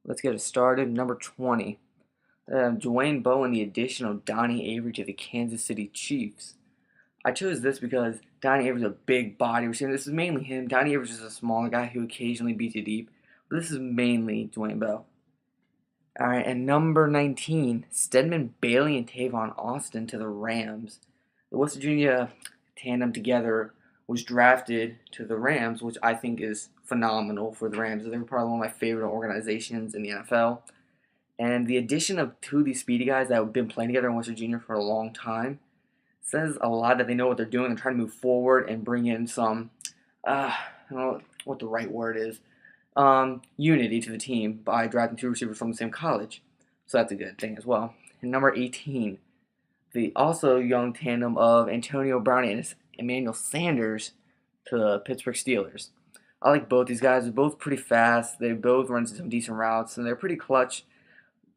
Let's get it started. Number 20. Dwayne Bowe and the addition of Donnie Avery to the Kansas City Chiefs. I chose this because Donnie Avery's a big body receiver. This is mainly him. Donnie Avery's just a smaller guy who occasionally beats you deep. But this is mainly Dwayne Bowe. Alright, and number 19. Stedman Bailey and Tavon Austin to the Rams. The West Virginia tandem together was drafted to the Rams, which I think is phenomenal for the Rams. They're probably one of my favorite organizations in the NFL. And the addition of two of these speedy guys that have been playing together in West Virginia for a long time says a lot that they know what they're doing and trying to move forward and bring in some, I don't know what the right word is, unity to the team by drafting two receivers from the same college. So that's a good thing as well. And number 18, the also young tandem of Antonio Brown and Emmanuel Sanders to the Pittsburgh Steelers. I like both these guys. They're both pretty fast. They both run some decent routes, and they're pretty clutch.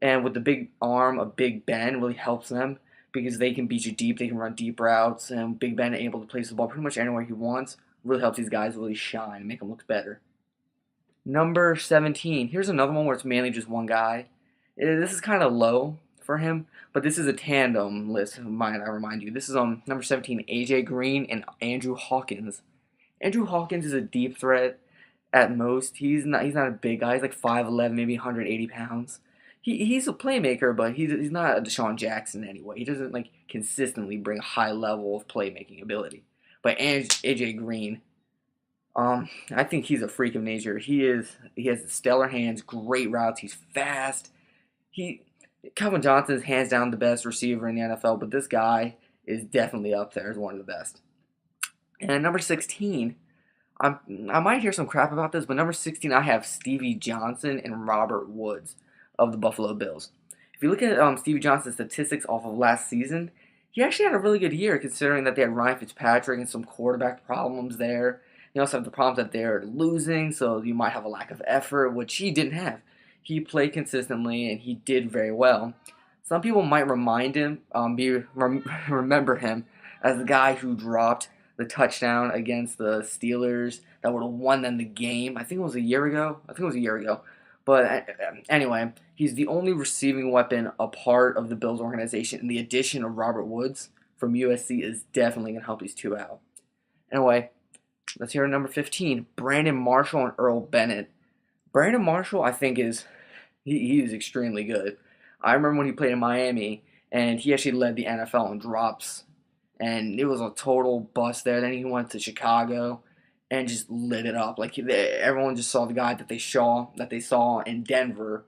And with the big arm of Big Ben really helps them because they can beat you deep. They can run deep routes, and Big Ben is able to place the ball pretty much anywhere he wants. Really helps these guys really shine and make them look better. Number 17. Here's another one where it's mainly just one guy. This is kind of low for him, but this is a tandem list of mine, I remind you. This is number 17, A.J. Green and Andrew Hawkins. Andrew Hawkins is a deep threat at most. He's not a big guy. He's like 5'11", maybe 180 pounds. He's a playmaker, but he's not a Deshaun Jackson anyway. He doesn't like consistently bring a high level of playmaking ability. But AJ Green, I think he's a freak of nature. He has stellar hands, great routes. He's fast. Calvin Johnson is hands down the best receiver in the NFL, but this guy is definitely up there as one of the best. And number 16, I might hear some crap about this, but number 16 I have Stevie Johnson and Robert Woods of the Buffalo Bills. If you look at Stevie Johnson's statistics off of last season, he actually had a really good year considering that they had Ryan Fitzpatrick and some quarterback problems there. You also have the problems that they're losing, so you might have a lack of effort, which he didn't have. He played consistently and he did very well. Some people might remember him as the guy who dropped the touchdown against the Steelers that would have won them the game. I think it was a year ago. But anyway, he's the only receiving weapon a part of the Bills organization, and the addition of Robert Woods from USC is definitely going to help these two out. Anyway, let's hear number 15, Brandon Marshall and Earl Bennett. Brandon Marshall, I think, is extremely good. I remember when he played in Miami, and he actually led the NFL in drops, and it was a total bust there. Then he went to Chicago and just lit it up. Like everyone just saw the guy that they saw in Denver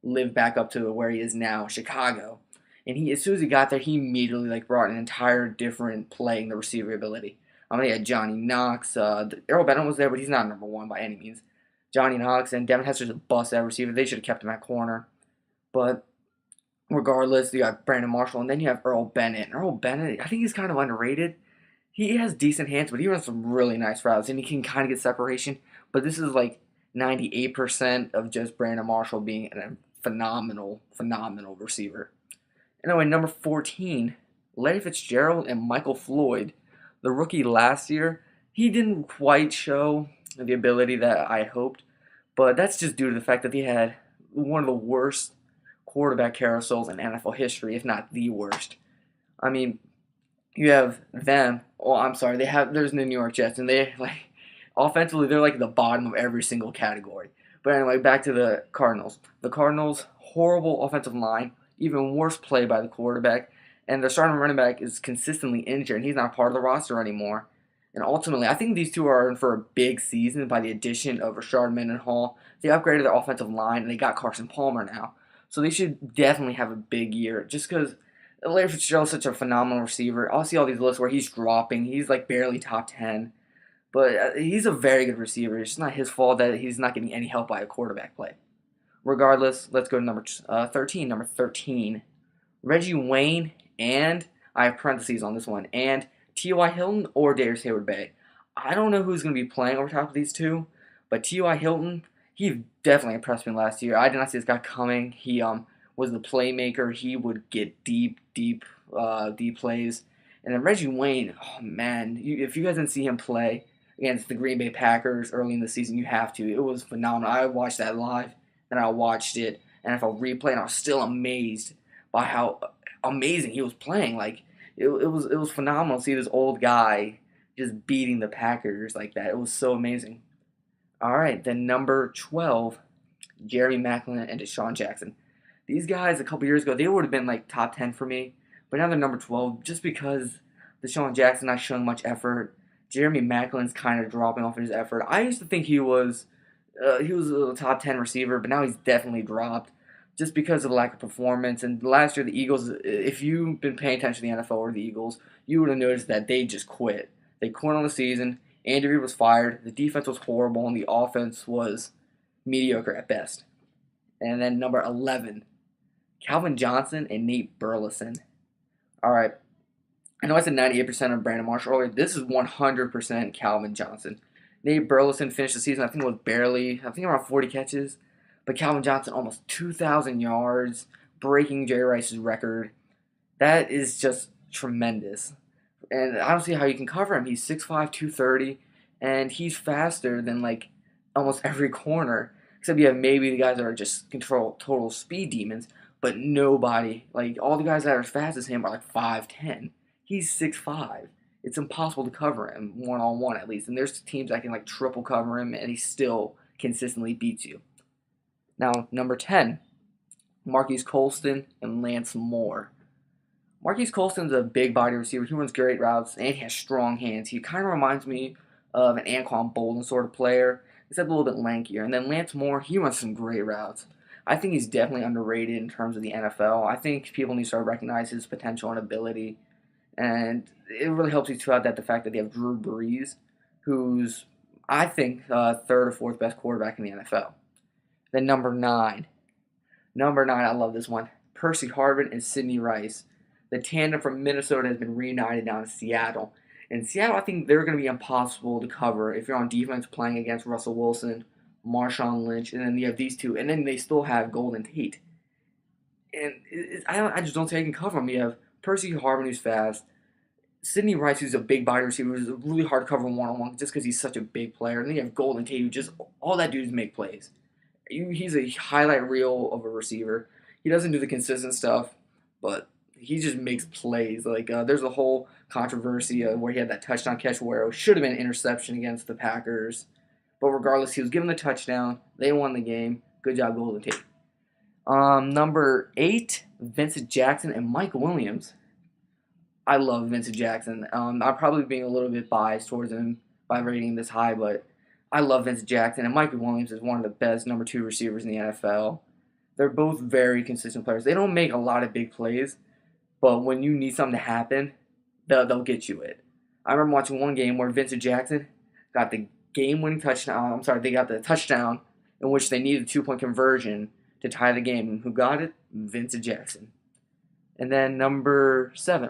live back up to where he is now, Chicago. And as soon as he got there, he immediately brought an entire different play in the receiver ability. He had Johnny Knox. Earl Bennett was there, but he's not number one by any means. Johnny Knox and Devin Hester's a bust at receiver. They should have kept him at corner. But regardless, you got Brandon Marshall, and then you have Earl Bennett. And Earl Bennett, I think he's kind of underrated. He has decent hands, but he runs some really nice routes, and he can kind of get separation. But this is like 98% of just Brandon Marshall being a phenomenal receiver. Anyway, number 14, Larry Fitzgerald and Michael Floyd. The rookie last year, he didn't quite show the ability that I hoped, but that's just due to the fact that they had one of the worst quarterback carousels in NFL history, if not the worst. I mean, you have them. Oh, I'm sorry. There's the New York Jets, and they offensively they're the bottom of every single category. But anyway, back to the Cardinals. The Cardinals, horrible offensive line, even worse play by the quarterback, and their starting running back is consistently injured, and he's not part of the roster anymore. And ultimately, I think these two are in for a big season by the addition of Rashard Mendenhall. They upgraded their offensive line, and they got Carson Palmer now. So they should definitely have a big year, just because Larry Fitzgerald is such a phenomenal receiver. I'll see all these lists where he's dropping. He's barely top 10. But he's a very good receiver. It's just not his fault that he's not getting any help by a quarterback play. Regardless, let's go to number 13. Number 13, Reggie Wayne, and I have parentheses on this one, and T.Y. Hilton or Darrius Heyward-Bay. I don't know who's going to be playing over top of these two, but T.Y. Hilton, he definitely impressed me last year. I did not see this guy coming. He was the playmaker. He would get deep plays. And then Reggie Wayne, oh man, if you guys didn't see him play against the Green Bay Packers early in the season, you have to. It was phenomenal. I watched that live. Then I watched it, NFL replay, and I was still amazed by how amazing he was playing. Like it was phenomenal to see this old guy just beating the Packers like that. It was so amazing. All right, then number 12, Jeremy Maclin and Desean Jackson. These guys a couple years ago, they would have been like top 10 for me, but now they're number 12 just because Desean Jackson not showing much effort. Jeremy Maclin's kind of dropping off in his effort. I used to think he was a top 10 receiver, but now he's definitely dropped just because of the lack of performance. And last year, the Eagles, if you've been paying attention to the NFL or the Eagles, you would have noticed that they just quit. They quit on the season. Andy Reid was fired. The defense was horrible, and the offense was mediocre at best. And then number 11, Calvin Johnson and Nate Burleson. All right. I know I said 98% of Brandon Marshall earlier. This is 100% Calvin Johnson. Nate Burleson finished the season, I think it was around 40 catches. But Calvin Johnson, almost 2,000 yards, breaking Jerry Rice's record. That is just tremendous. And I don't see how you can cover him. He's 6'5", 230, and he's faster than like almost every corner. Except you have maybe the guys that are just total speed demons, but nobody, like all the guys that are as fast as him are like 5'10". He's 6'5". It's impossible to cover him one-on-one at least. And there's teams that can like triple cover him, and he still consistently beats you. Now, number 10, Marques Colston and Lance Moore. Marques Colston's a big body receiver. He runs great routes, and he has strong hands. He kind of reminds me of an Anquan Boldin sort of player, except a little bit lankier. And then Lance Moore, he runs some great routes. I think he's definitely underrated in terms of the NFL. I think people need to start recognizing his potential and ability. And it really helps you throughout that the fact that they have Drew Brees, who's, I think, third or fourth best quarterback in the NFL. Then number 9. Number 9, I love this one. Percy Harvin and Sidney Rice. The tandem from Minnesota has been reunited down in Seattle. In Seattle, I think they're going to be impossible to cover if you're on defense playing against Russell Wilson, Marshawn Lynch, and then you have these two. And then they still have Golden Tate. And I just don't think I can cover them. You have Percy Harvin, who's fast. Sidney Rice, who's a big body receiver, who's really hard to cover one-on-one just because he's such a big player. And then you have Golden Tate, who just, all that dude is make plays. He's a highlight reel of a receiver. He doesn't do the consistent stuff, but he just makes plays. Like, there's a whole controversy where he had that touchdown catch where it should have been an interception against the Packers. But regardless, he was given the touchdown. They won the game. Good job, Golden Tate. Number 8, Vincent Jackson and Mike Williams. I love Vincent Jackson. I'm probably being a little bit biased towards him by rating this high, but I love Vincent Jackson, and Mike Williams is one of the best number 2 receivers in the NFL. They're both very consistent players. They don't make a lot of big plays, but when you need something to happen, they'll get you it. I remember watching one game where Vincent Jackson got the game-winning touchdown. They got the touchdown in which they needed a 2-point conversion to tie the game. And who got it? Vincent Jackson. And then number 7,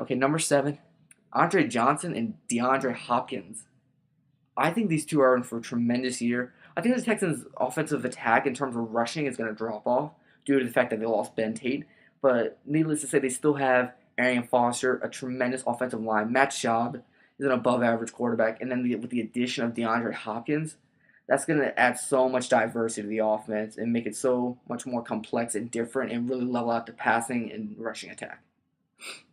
Andre Johnson and DeAndre Hopkins. I think these two are in for a tremendous year. I think the Texans' offensive attack in terms of rushing is going to drop off due to the fact that they lost Ben Tate. But needless to say, they still have Arian Foster, a tremendous offensive line. Matt Schaub is an above-average quarterback. And then with the addition of DeAndre Hopkins, that's going to add so much diversity to the offense and make it so much more complex and different and really level out the passing and rushing attack.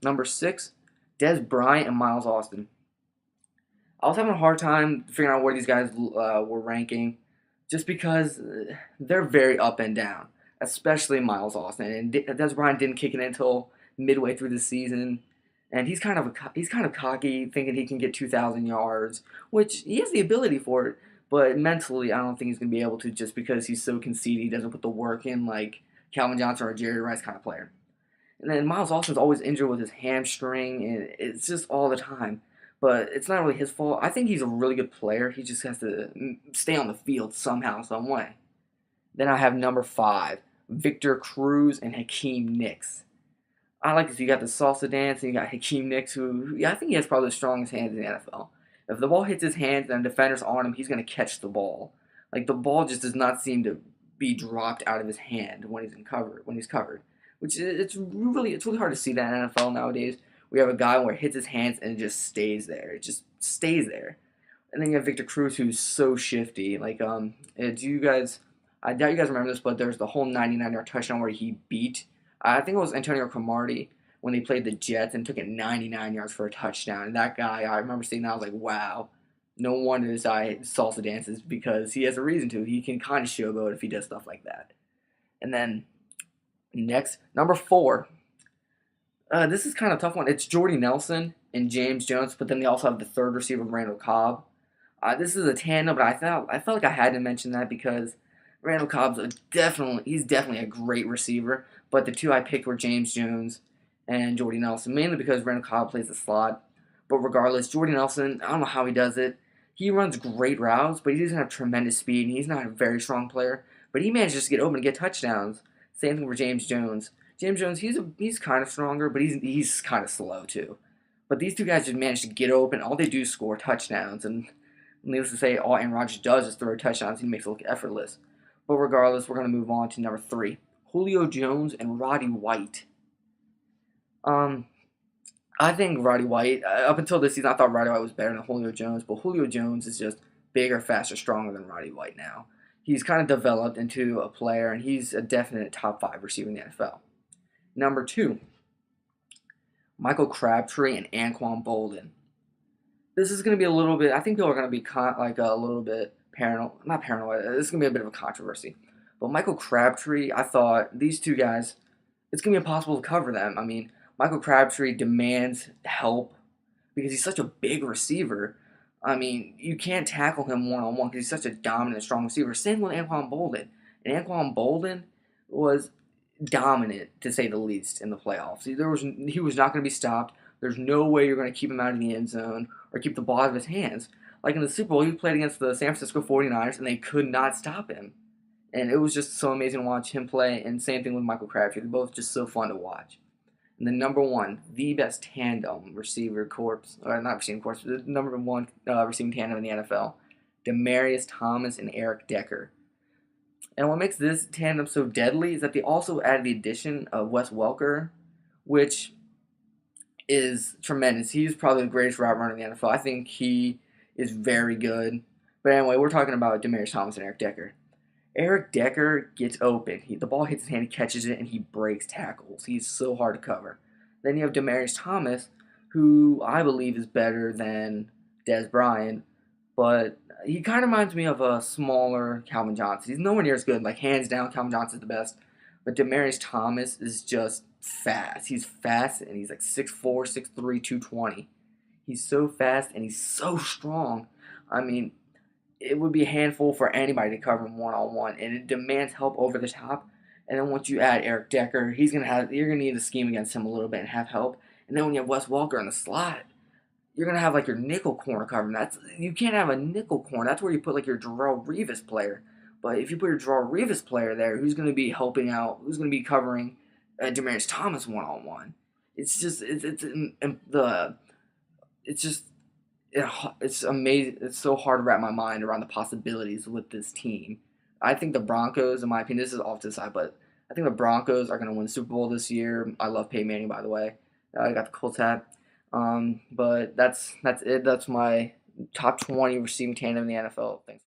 Number 6, Bryant and Miles Austin. I was having a hard time figuring out where these guys were ranking just because they're very up and down, especially Miles Austin. And Bryant didn't kick it until midway through the season. And he's kind of cocky, thinking he can get 2,000 yards, which he has the ability for it. But mentally, I don't think he's going to be able to just because he's so conceited. He doesn't put the work in like Calvin Johnson or Jerry Rice kind of player. And then Miles Austin's always injured with his hamstring, and it's just all the time. But it's not really his fault. I think he's a really good player. He just has to stay on the field somehow, some way. Then I have number 5, Victor Cruz and Hakeem Nicks. I like this. You got the salsa dance, and you got Hakeem Nicks, who I think he has probably the strongest hands in the NFL. If the ball hits his hands and a defender's on him, he's going to catch the ball. Like, the ball just does not seem to be dropped out of his hand when he's covered. Which it's really hard to see that in NFL nowadays. We have a guy where it hits his hands and it just stays there. It just stays there. And then you have Victor Cruz, who's so shifty. Like, do you guys? I doubt you guys remember this, but there's the whole 99-yard touchdown where he beat, I think it was Antonio Cromartie when they played the Jets and took it 99 yards for a touchdown. And that guy, I remember seeing that, I was like, wow, no wonder this guy salsa dances because he has a reason to. He can kind of showboat if he does stuff like that. And then next, number 4. This is kind of a tough one. It's Jordy Nelson and James Jones, but then they also have the third receiver, Randall Cobb. This is a tandem, but I felt like I had to mention that because Randall Cobb's he's definitely a great receiver. But the two I picked were James Jones and Jordy Nelson, mainly because Randall Cobb plays the slot. But regardless, Jordy Nelson, I don't know how he does it. He runs great routes, but he doesn't have tremendous speed, and he's not a very strong player. But he manages to get open and get touchdowns. Same thing for James Jones. James Jones, he's kind of stronger, but he's kind of slow too. But these two guys just manage to get open. All they do is score touchdowns, and needless to say, all Aaron Rodgers does is throw touchdowns. He makes it look effortless. But regardless, we're going to move on to number 3. Julio Jones and Roddy White. I think Roddy White, up until this season, I thought Roddy White was better than Julio Jones, but Julio Jones is just bigger, faster, stronger than Roddy White now. He's kind of developed into a player, and he's a definite top 5 receiver in the NFL. Number 2, Michael Crabtree and Anquan Boldin. This is going to be a little bit, I think people are going to be a little bit not paranoid, this is going to be a bit of a controversy. But Michael Crabtree, I thought these two guys, it's going to be impossible to cover them. I mean, Michael Crabtree demands help because he's such a big receiver. I mean, you can't tackle him one-on-one because he's such a dominant, strong receiver. Same with Anquan Boldin. And Anquan Boldin was dominant, to say the least, in the playoffs. He was not going to be stopped. There's no way you're going to keep him out of the end zone or keep the ball out of his hands. Like in the Super Bowl, he played against the San Francisco 49ers, and they could not stop him. And it was just so amazing to watch him play, and same thing with Michael Crabtree. They're both just so fun to watch. And then number 1, the best tandem receiver corps, or not receiving corps, the number 1 receiving tandem in the NFL, Demaryius Thomas and Eric Decker. And what makes this tandem so deadly is that they also added the addition of Wes Welker, which is tremendous. He's probably the greatest route runner in the NFL. I think he is very good. But anyway, we're talking about Demaryius Thomas and Eric Decker. Eric Decker gets open. The ball hits his hand, he catches it, and he breaks tackles. He's so hard to cover. Then you have Demaryius Thomas, who I believe is better than Bryant, but he kind of reminds me of a smaller Calvin Johnson. He's nowhere near as good. Like, hands down, Calvin Johnson's the best. But Demaryius Thomas is just fast. He's fast, and he's like 6'4", 6'3", 220. He's so fast, and he's so strong. I mean, it would be a handful for anybody to cover him one-on-one, and it demands help over the top. And then once you add Eric Decker, you're gonna need to scheme against him a little bit and have help. And then when you have Wes Welker in the slot, you're gonna have like your nickel corner covering. You can't have a nickel corner. That's where you put like your Darrelle Revis player. But if you put your Darrelle Revis player there, who's gonna be helping out? Who's gonna be covering Demaryius Thomas one-on-one? It's amazing. It's so hard to wrap my mind around the possibilities with this team. I think the Broncos, in my opinion, this is off to the side, but I think the Broncos are going to win the Super Bowl this year. I love Peyton Manning, by the way. I got the Colts hat. But that's it. That's my top 20 receiving tandem in the NFL. Thanks.